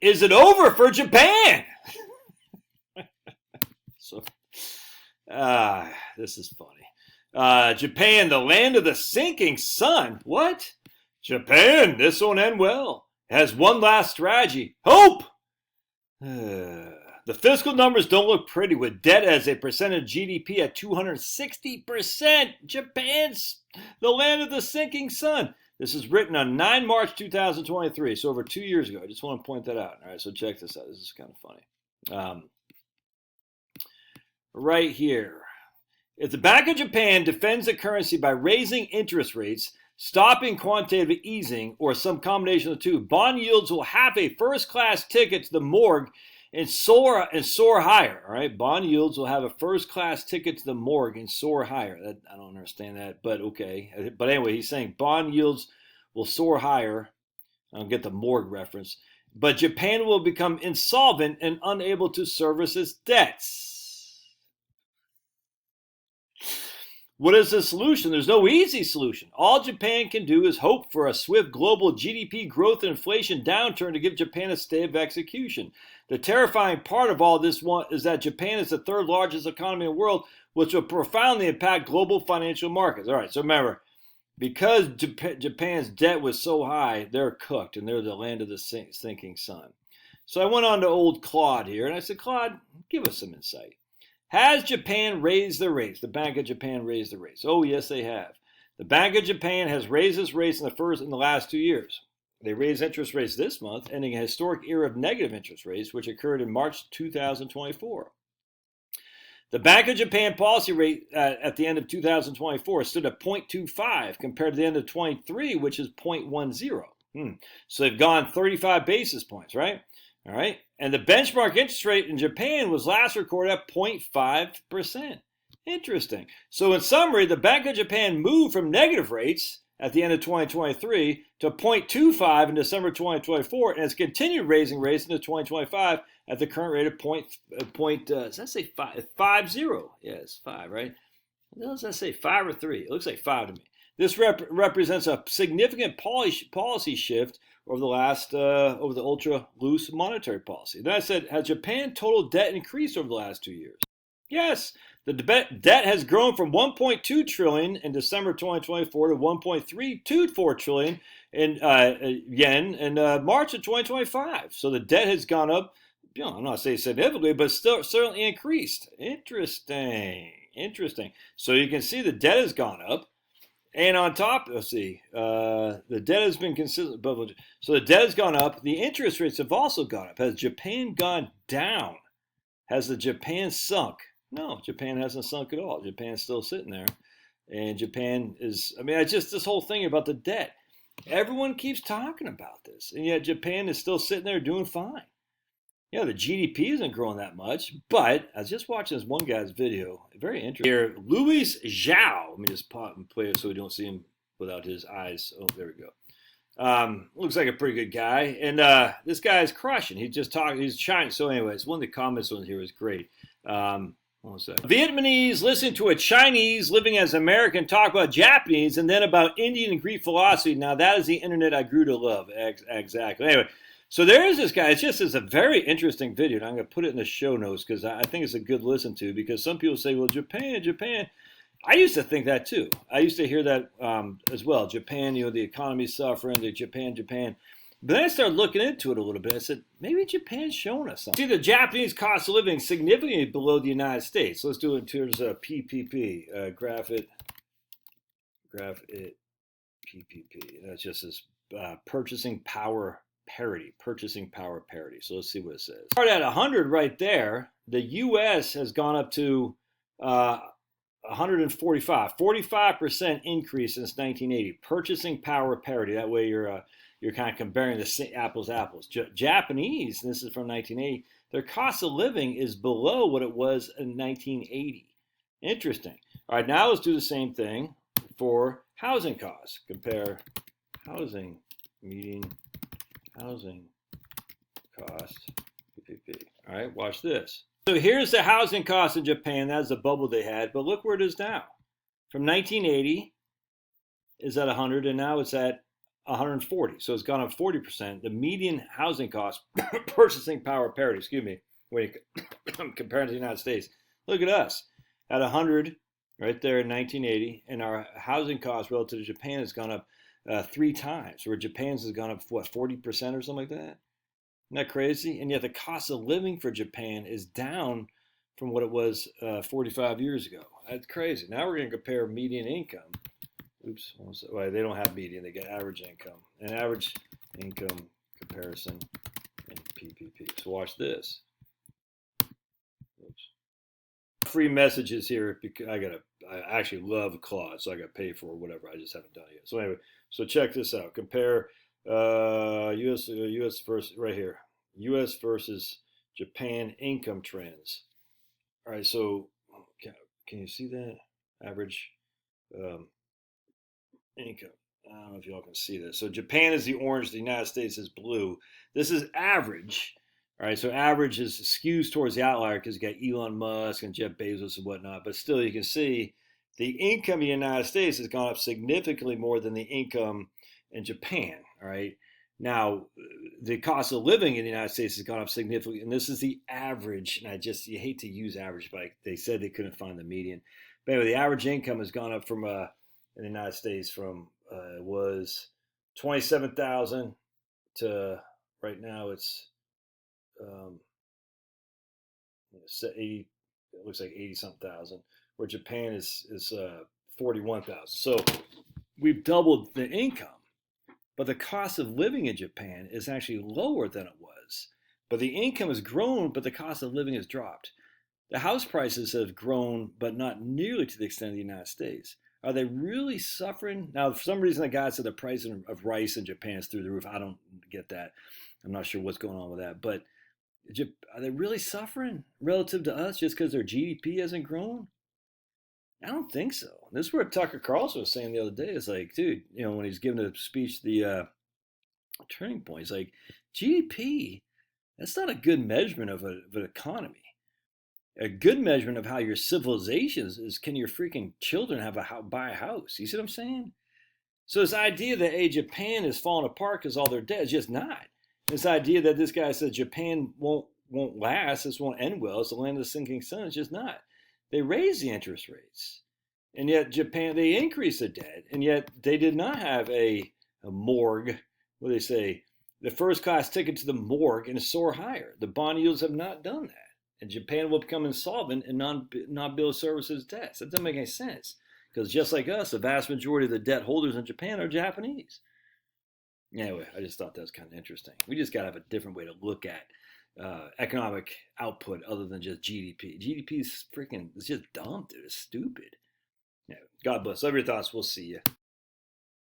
Is it over for Japan? So, this is funny. Japan, the land of the sinking sun. What? Japan, this won't end well. Has one last strategy. Hope! The fiscal numbers don't look pretty with debt as a percentage of GDP at 260%. Japan's the land of the sinking sun. This is written on 9 March 2023, so over 2 years ago. I just want to point that out. All right, so check this out. This is kind of funny. Right here. If the Bank of Japan defends the currency by raising interest rates, stopping quantitative easing, or some combination of the two, bond yields will have a first-class ticket to the morgue and soar higher. All right, bond yields will have a first-class ticket to the morgue and soar higher. I don't understand that, but okay. But anyway, he's saying bond yields will soar higher. I don't get the morgue reference. But Japan will become insolvent and unable to service its debts. What is the solution? There's no easy solution. All Japan can do is hope for a swift global GDP growth and inflation downturn to give Japan a stay of execution. The terrifying part of all this is that Japan is the third largest economy in the world, which will profoundly impact global financial markets. All right, so remember, because Japan's debt was so high, they're cooked, and they're the land of the sinking sun. So I went on to old Claude here, and I said, Claude, give us some insight. Has Japan raised the rates? The Bank of Japan raised the rates. Oh, yes, they have. The Bank of Japan has raised its rates in the last 2 years. They raised interest rates this month, ending a historic era of negative interest rates, which occurred in March 2024. The Bank of Japan policy rate at the end of 2024 stood at 0.25 compared to the end of 23, which is 0.10. So they've gone 35 basis points, right? All right. And the benchmark interest rate in Japan was last recorded at 0.5%. Interesting. So in summary, the Bank of Japan moved from negative rates at the end of 2023 to 0.25 in December 2024, and has continued raising rates into 2025 at the current rate of does that say 5.50? Yes, 5, right? Does that say 5 or 3? It looks like 5 to me. This represents a significant policy shift over the ultra loose monetary policy. Then I said, has Japan total debt increased over the last 2 years? Yes, the debt has grown from 1.2 trillion in December 2024 to 1.324 trillion in yen in March of 2025. So the debt has gone up. I'm not saying significantly, but still certainly increased. Interesting. So you can see the debt has gone up. And on top, let's see, the debt has been consistent. So the debt has gone up. The interest rates have also gone up. Has Japan gone down? Has the Japan sunk? No, Japan hasn't sunk at all. Japan's still sitting there. And Japan is, this whole thing about the debt. Everyone keeps talking about this. And yet Japan is still sitting there doing fine. Yeah, the GDP isn't growing that much, but I was just watching this one guy's video. Very interesting. Here, Louis Zhao. Let me just pop and play it so we don't see him without his eyes. Oh, there we go. Looks like a pretty good guy. And this guy is crushing. He's shining. So anyways, one of the comments on here is great. What was that? Vietnamese listening to a Chinese living as American talk about Japanese and then about Indian and Greek philosophy. Now that is the internet I grew to love. Exactly. Anyway. So there is this guy. It's a very interesting video, and I'm going to put it in the show notes because I think it's a good listen to, because some people say, well, Japan. I used to think that too. I used to hear that as well. Japan, the economy's suffering, Japan. But then I started looking into it a little bit. I said, maybe Japan's showing us something. See, the Japanese cost of living is significantly below the United States. Let's do it in terms of PPP. Graph it, PPP. That's just this purchasing power parity. So let's see what it says. Start at 100 right there. The U.S. has gone up to 145, 45% increase since 1980. Purchasing power parity. That way you're kind of comparing the apples to apples. Japanese, and this is from 1980, their cost of living is below what it was in 1980. Interesting. All right, now let's do the same thing for housing costs. Compare median housing cost, PPP. All right, watch this. So here's the housing cost in Japan. That's the bubble they had, but look where it is now. From 1980 is at 100, and now it's at 140. So it's gone up 40%. The median housing cost, purchasing power parity, excuse me, when you compare it to the United States. Look at us at 100 right there in 1980, and our housing cost relative to Japan has gone up 3 times, where Japan's has gone up, what, 40% or something like that? Isn't that crazy? And yet the cost of living for Japan is down from what it was 45 years ago. That's crazy. Now we're going to compare median income. Oops, well, they don't have median, they get average income. An average income comparison in PPP. So watch this. Oops. Free messages here because I actually love Claude, so I got paid for whatever. I just haven't done it yet. So anyway, so check this out. Compare US versus right here. US versus Japan income trends. All right, so can you see that average income? I don't know if y'all can see this. So Japan is the orange, the United States is blue. This is average. All right, so average is skews towards the outlier because you got Elon Musk and Jeff Bezos and whatnot. But still, you can see the income in the United States has gone up significantly more than the income in Japan. All right. Now, the cost of living in the United States has gone up significantly, and this is the average. And you hate to use average, but they said they couldn't find the median. But anyway, the average income has gone up from in the United States from it was 27,000 to right now it's 80. It looks like 80 something thousand. Where Japan is 41,000. So we've doubled the income. But the cost of living in Japan is actually lower than it was. But the income has grown, but the cost of living has dropped. The house prices have grown, but not nearly to the extent of the United States. Are they really suffering? Now, for some reason, the guy said the price of rice in Japan is through the roof. I don't get that. I'm not sure what's going on with that. But are they really suffering relative to us just because their GDP hasn't grown? I don't think so. This is where Tucker Carlson was saying the other day. It's like, dude, when he's giving a speech, the turning point, it's like GDP. That's not a good measurement of an economy. A good measurement of how your civilization is can your freaking children buy a house? You see what I'm saying? So this idea that Japan is falling apart because all their debt is just not. This idea that this guy said Japan won't last, this won't end well, it's the land of the sinking sun, it's just not. They raised the interest rates, and yet Japan, they increased the debt, and yet they did not have a morgue. What do they say? The first class ticket to the morgue and soar higher. The bond yields have not done that, and Japan will become insolvent and not be able to service its debts. That doesn't make any sense because just like us, the vast majority of the debt holders in Japan are Japanese. Anyway, I just thought that was kind of interesting. We just got to have a different way to look at economic output other than just GDP. GDP is it's just dumb, dude. It's stupid. Yeah, God bless. Love your thoughts. We'll see you.